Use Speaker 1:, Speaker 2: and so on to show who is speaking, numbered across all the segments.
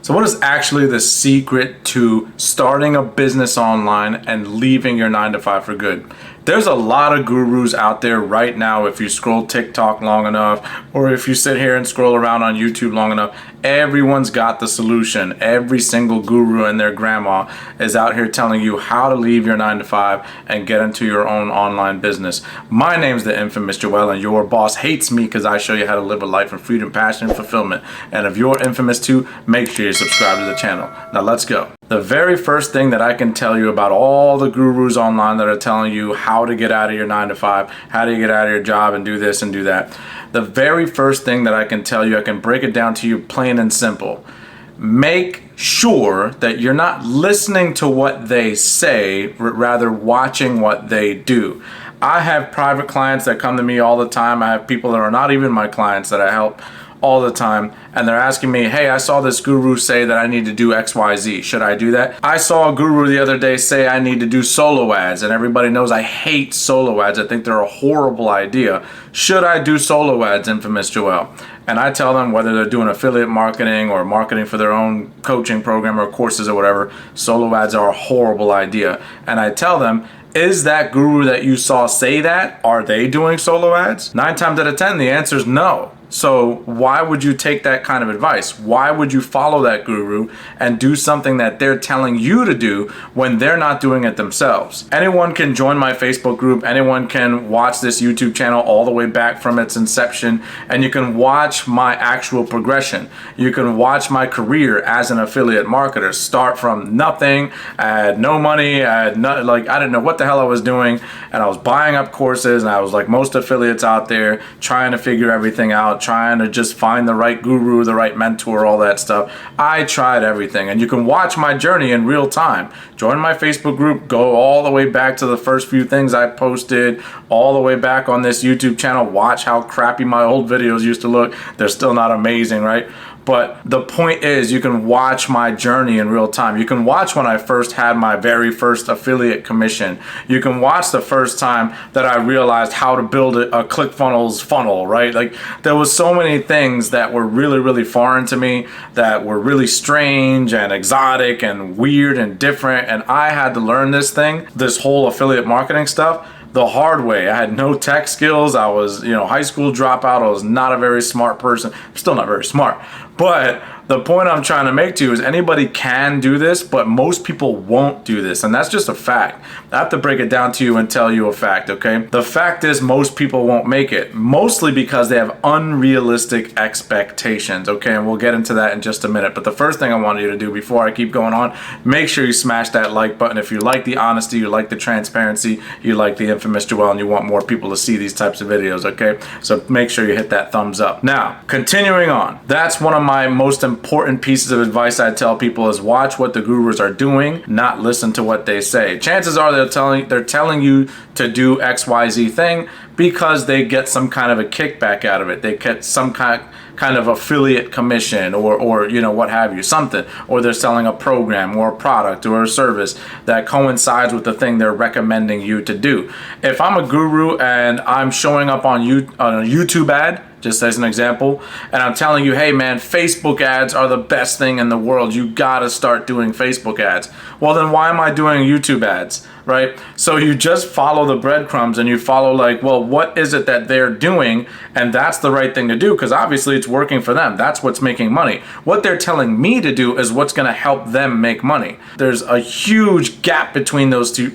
Speaker 1: So what is actually the secret to starting a business online and leaving your 9-to-5 for good? There's a lot of gurus out there right now. If you scroll TikTok long enough, or if you sit here and scroll around on YouTube long enough, everyone's got the solution. Every single guru and their grandma is out here telling you how to leave your 9-to-5 and get into your own online business. My name's the infamous Joel, and your boss hates me because I show you how to live a life of freedom, passion, and fulfillment. And if you're infamous too, make sure you subscribe to the channel. Now let's go. The very first thing that I can tell you about all the gurus online that are telling you how to get out of your 9-to-5, how to get out of your job and do this and do that. The very first thing that I can tell you, I can break it down to you plain and simple. Make sure that you're not listening to what they say, but rather watching what they do. I have private clients that come to me all the time. I have people that are not even my clients that I help all the time, and they're asking me, hey, I saw this guru say that I need to do XYZ. Should I do that? I saw a guru the other day say I need to do solo ads, and everybody knows I hate solo ads. I think they're a horrible idea. Should I do solo ads, infamous Joel? And I tell them, whether they're doing affiliate marketing or marketing for their own coaching program or courses or whatever, solo ads are a horrible idea. And I tell them, is that guru that you saw say that, are they doing solo ads? 9 times out of 10, the answer is no. So why would you take that kind of advice? Why would you follow that guru and do something that they're telling you to do when they're not doing it themselves? Anyone can join my Facebook group. Anyone can watch this YouTube channel all the way back from its inception, and you can watch my actual progression. You can watch my career as an affiliate marketer start from nothing. I had no money. I didn't know what the hell I was doing, and I was buying up courses, and I was like most affiliates out there trying to figure everything out, trying to just find the right guru, the right mentor, all that stuff. I tried everything, and you can watch my journey in real time. Join my Facebook group, go all the way back to the first few things I posted, all the way back on this YouTube channel. Watch how crappy my old videos used to look. They're still not amazing, right? But the point is, you can watch my journey in real time. You can watch when I first had my very first affiliate commission. You can watch the first time that I realized how to build a ClickFunnels funnel, right? Like, there was so many things that were really, really foreign to me, that were really strange and exotic and weird and different. And I had to learn this whole affiliate marketing stuff, the hard way. I had no tech skills. I was, high school dropout. I was not a very smart person. I'm still not very smart. But the point I'm trying to make to you is anybody can do this, but most people won't do this. And that's just a fact. I have to break it down to you and tell you a fact, okay? The fact is, most people won't make it, mostly because they have unrealistic expectations, okay? And we'll get into that in just a minute. But the first thing I want you to do before I keep going on, make sure you smash that like button. If you like the honesty, you like the transparency, you like the infamous Joel, and you want more people to see these types of videos, okay? So make sure you hit that thumbs up. Now, continuing on, that's one of my most important pieces of advice I tell people is watch what the gurus are doing, not listen to what they say. Chances are they're telling you to do XYZ thing because they get some kind of a kickback out of it. They get some kind of affiliate commission or what have you, something, or they're selling a program or a product or a service that coincides with the thing they're recommending you to do. If I'm a guru and I'm showing up on a YouTube ad, just as an example, and I'm telling you, hey man, Facebook ads are the best thing in the world. You gotta start doing Facebook ads. Well, then why am I doing YouTube ads, right? So you just follow the breadcrumbs and you follow what is it that they're doing? And that's the right thing to do, because obviously it's working for them. That's what's making money. What they're telling me to do is what's gonna help them make money. There's a huge gap between those two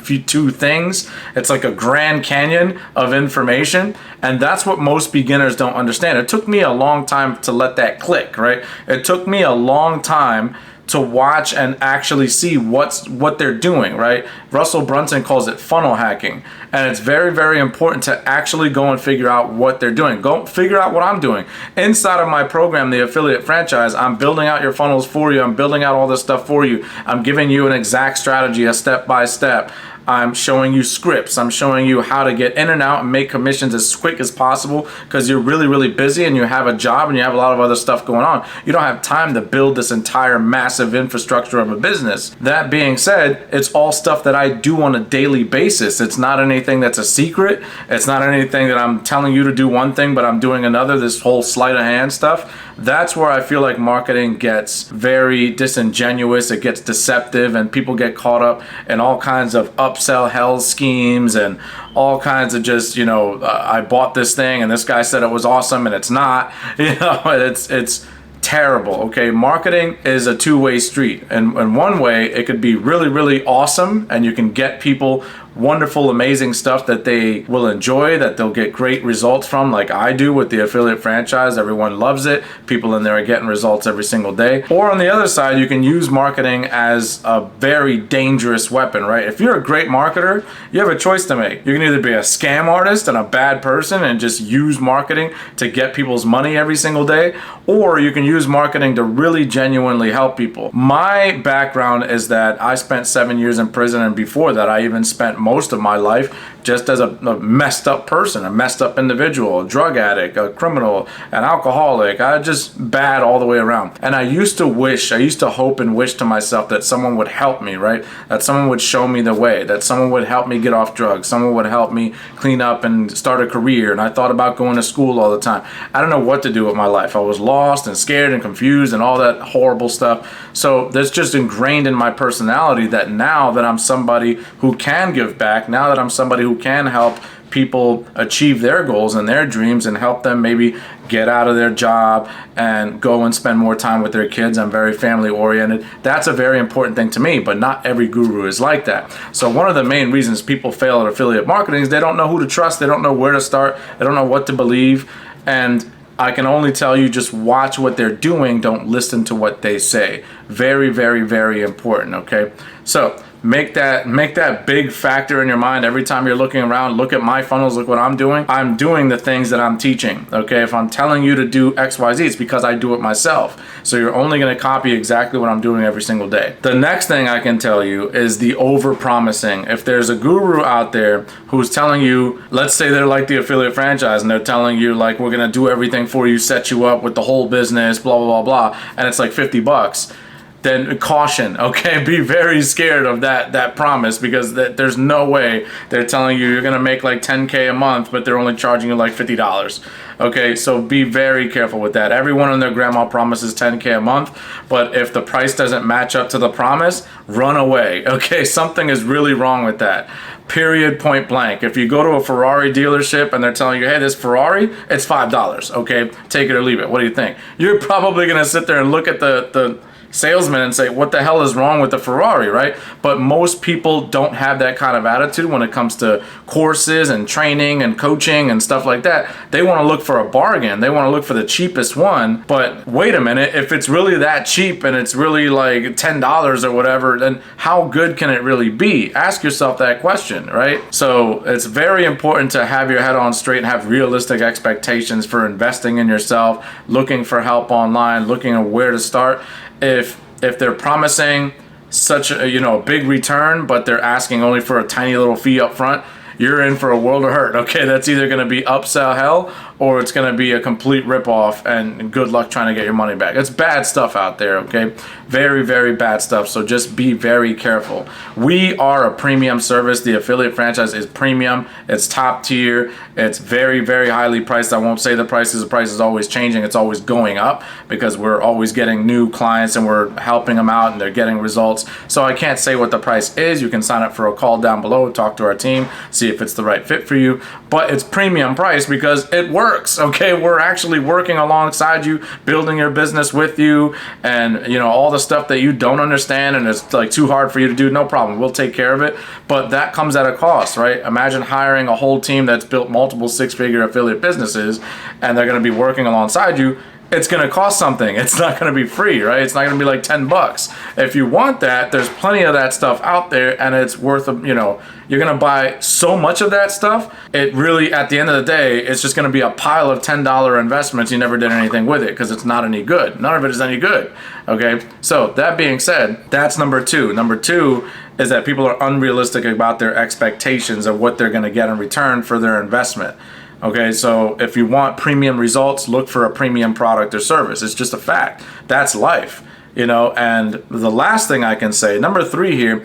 Speaker 1: things. It's like a Grand Canyon of information, and that's what most beginners don't understand. It took me a long time to let that click, right? It took me a long time to watch and actually see what they're doing, right? Russell Brunson calls it funnel hacking. And it's very, very important to actually go and figure out what they're doing. Go figure out what I'm doing. Inside of my program, the Affiliate Franchise, I'm building out your funnels for you. I'm building out all this stuff for you. I'm giving you an exact strategy, a step-by-step. I'm showing you scripts. I'm showing you how to get in and out and make commissions as quick as possible, because you're really, really busy and you have a job and you have a lot of other stuff going on. You don't have time to build this entire massive infrastructure of a business. That being said, it's all stuff that I do on a daily basis. It's not anything that's a secret. It's not anything that I'm telling you to do one thing, but I'm doing another, this whole sleight of hand stuff. that's where I feel like marketing gets very disingenuous, it gets deceptive, and people get caught up in all kinds of upsell hell schemes and all kinds of just, I bought this thing and this guy said it was awesome and it's not. It's terrible. Okay, marketing is a two-way street, and in one way it could be really, really awesome, and you can get people wonderful, amazing stuff that they will enjoy, that they'll get great results from, like I do with the affiliate franchise. Everyone loves it. People in there are getting results every single day. Or on the other side, you can use marketing as a very dangerous weapon, right? If you're a great marketer, you have a choice to make. You can either be a scam artist and a bad person and just use marketing to get people's money every single day, or you can use marketing to really genuinely help people. My background is that I spent 7 years in prison, and before that I even spent most of my life just as a messed up person, a messed up individual, a drug addict, a criminal, an alcoholic. I just bad all the way around. And I used to hope and wish to myself that someone would help me, right? That someone would show me the way, that someone would help me get off drugs, someone would help me clean up and start a career. And I thought about going to school all the time. I don't know what to do with my life. I was lost and scared and confused and all that horrible stuff. So that's just ingrained in my personality, that now that I'm somebody who can give back, now that I'm somebody who can help people achieve their goals and their dreams and help them maybe get out of their job and go and spend more time with their kids. I'm very family oriented. That's a very important thing to me, but not every guru is like that. So one of the main reasons people fail at affiliate marketing is they don't know who to trust. They don't know where to start. They don't know what to believe. And I can only tell you, just watch what they're doing. Don't listen to what they say. Very, very, very important. Okay. So make that big factor in your mind every time you're looking around. Look at my funnels. Look what I'm doing. I'm doing the things that I'm teaching. Okay. If I'm telling you to do XYZ, it's because I do it myself. So you're only going to copy exactly what I'm doing every single day. The next thing I can tell you is the over promising. If there's a guru out there who's telling you, let's say they're like the affiliate franchise, and they're telling you like, we're going to do everything for you, set you up with the whole business, blah, blah, blah, blah. And it's like $50. Then caution, okay? Be very scared of that promise, because there's no way they're telling you you're gonna make like 10K a month, but they're only charging you like $50. Okay, so be very careful with that. Everyone and their grandma promises 10K a month, but if the price doesn't match up to the promise, run away. Okay, something is really wrong with that. Period, point blank. If you go to a Ferrari dealership and they're telling you, hey, this Ferrari, it's $5. Okay, take it or leave it. What do you think? You're probably gonna sit there and look at the salesman and say, what the hell is wrong with the Ferrari, right? But most people don't have that kind of attitude when it comes to courses and training and coaching and stuff like that. They want to look for a bargain. They want to look for the cheapest one. But wait a minute, if it's really that cheap and it's really like $10 or whatever, then how good can it really be? Ask yourself that question, right? So it's very important to have your head on straight and have realistic expectations for investing in yourself, looking for help online, looking at where to start. If they're promising such a big return, but they're asking only for a tiny little fee up front, you're in for a world of hurt. Okay, that's either going to be upsell hell, or it's going to be a complete ripoff, and good luck trying to get your money back. It's bad stuff out there, okay? Very, very bad stuff. So just be very careful. We are a premium service. The affiliate franchise is premium. It's top tier. It's very, very highly priced. I won't say the price is always changing. It's always going up, because we're always getting new clients and we're helping them out and they're getting results. So I can't say what the price is. You can sign up for a call down below, talk to our team, see if it's the right fit for you. But it's premium price because it works. Okay, we're actually working alongside you, building your business with you, and all the stuff that you don't understand and it's like too hard for you to do, no problem, we'll take care of it. But that comes at a cost, right? Imagine hiring a whole team that's built multiple six-figure affiliate businesses, and they're going to be working alongside you. It's going to cost something. It's not going to be free, right? It's not going to be like $10. If you want that, there's plenty of that stuff out there, and it's worth, you're going to buy so much of that stuff. It really, at the end of the day, it's just going to be a pile of $10 investments. You never did anything with it because it's not any good. None of it is any good. Okay. So that being said, that's number two. Number two is that people are unrealistic about their expectations of what they're going to get in return for their investment. Okay, so if you want premium results, look for a premium product or service. It's just a fact. That's life, And the last thing I can say, number three here,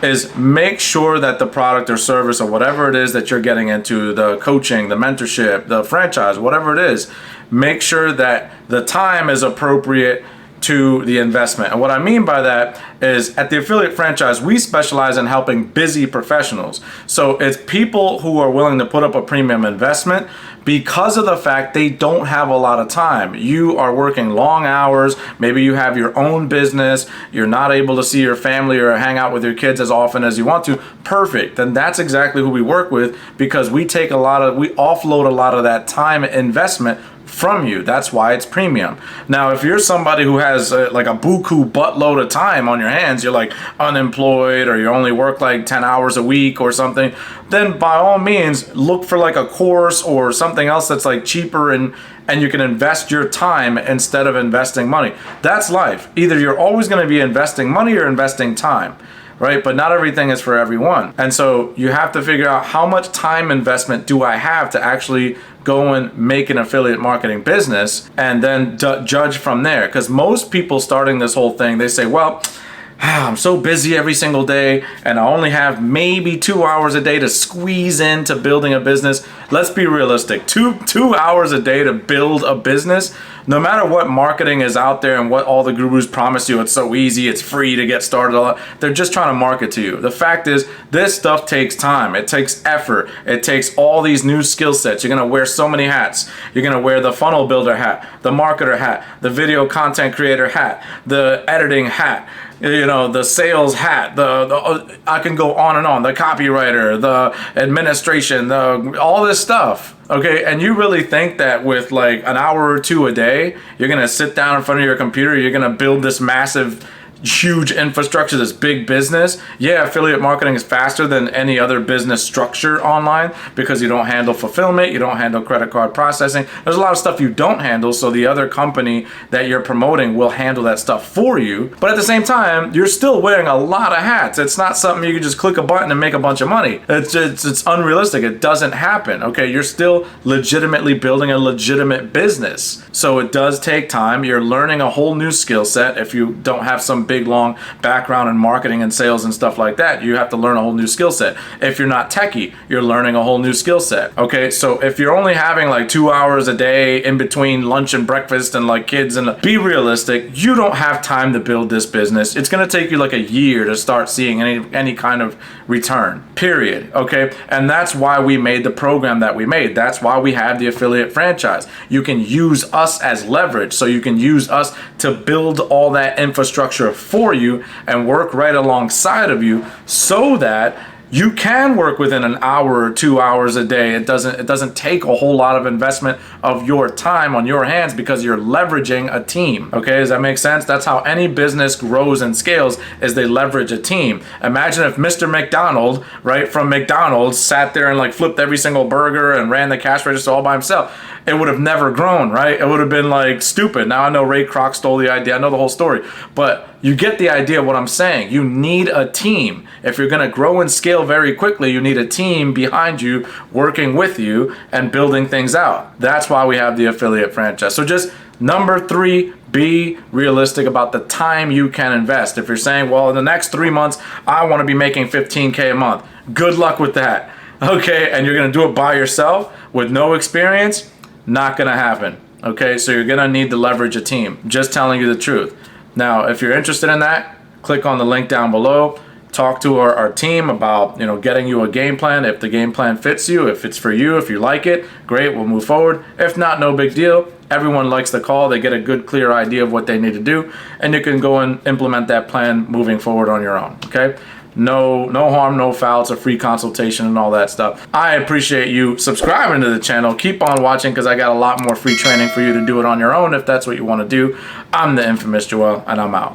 Speaker 1: is make sure that the product or service or whatever it is that you're getting into, the coaching, the mentorship, the franchise, whatever it is, make sure that the time is appropriate to the investment. And what I mean by that is, at the affiliate franchise, we specialize in helping busy professionals. So it's people who are willing to put up a premium investment because of the fact they don't have a lot of time. You are working long hours, maybe you have your own business, you're not able to see your family or hang out with your kids as often as you want to. Perfect. Then that's exactly who we work with, because we offload a lot of that time investment from you. That's why it's premium. Now, if you're somebody who has like a buku buttload of time on your hands, you're like unemployed, or you only work like 10 hours a week or something, then by all means look for like a course or something else that's like cheaper, and you can invest your time instead of investing money. That's life. Either you're always going to be investing money or investing time, right? But not everything is for everyone. And so you have to figure out, how much time investment do I have to actually go and make an affiliate marketing business, and then judge from there. Because most people starting this whole thing, they say, well, I'm so busy every single day and I only have maybe 2 hours a day to squeeze into building a business. Let's be realistic. Two hours a day to build a business, no matter what marketing is out there and what all the gurus promise you, it's so easy, it's free to get started, they're just trying to market to you. The fact is, this stuff takes time, it takes effort, it takes all these new skill sets. You're gonna wear so many hats. You're gonna wear the funnel builder hat, the marketer hat, the video content creator hat, the editing hat, you know, the sales hat, the I can go on and on, the copywriter, the administration, all this stuff. Okay, and you really think that with like an hour or two a day, you're gonna sit down in front of your computer, you're gonna build this massive, huge infrastructure, this big business? Yeah, affiliate marketing is faster than any other business structure online, because you don't handle fulfillment, you don't handle credit card processing. There's a lot of stuff you don't handle, so the other company that you're promoting will handle that stuff for you. But at the same time, you're still wearing a lot of hats. It's not something you can just click a button and make a bunch of money. It's unrealistic. It doesn't happen. Okay, you're still legitimately building a legitimate business. So it does take time. You're learning a whole new skill set. If you don't have some big long background in marketing and sales and stuff like that, you have to learn a whole new skill set. If you're not techie, you're learning a whole new skill set. Okay, so if you're only having like 2 hours a day in between lunch and breakfast and like kids, and be realistic, you don't have time to build this business. It's gonna take you like a year to start seeing any kind of return, period. Okay, and that's why we made the program that we made. That's why we have the affiliate franchise. You can use us as leverage, so you can use us to build all that infrastructure for you and work right alongside of you, so that you can work within an hour or 2 hours a day. It doesn't take a whole lot of investment of your time on your hands, because you're leveraging a team. Okay, does that make sense? That's how any business grows and scales, is they leverage a team. Imagine if Mr. McDonald, right, from McDonald's sat there and like flipped every single burger and ran the cash register all by himself. It would have never grown, right? It would have been like stupid. Now I know Ray Kroc stole the idea. I know the whole story, but you get the idea of what I'm saying. You need a team. If you're gonna grow and scale very quickly, you need a team behind you, working with you and building things out. That's why we have the affiliate franchise. So just number 3, be realistic about the time you can invest. If you're saying, well, in the next 3 months, I wanna be making 15K a month, good luck with that. Okay, and you're gonna do it by yourself with no experience, not gonna happen. Okay, so you're gonna need to leverage a team. Just telling you the truth. Now, if you're interested in that, click on the link down below. Talk to our team about, you know, getting you a game plan. If the game plan fits you, if it's for you, if you like it, great, we'll move forward. If not, no big deal. Everyone likes the call. They get a good, clear idea of what they need to do, and you can go and implement that plan moving forward on your own. Okay. No harm, no foul. It's a free consultation and all that stuff. I appreciate you subscribing to the channel. Keep on watching, because I got a lot more free training for you to do it on your own if that's what you want to do. I'm the infamous Joel, and I'm out.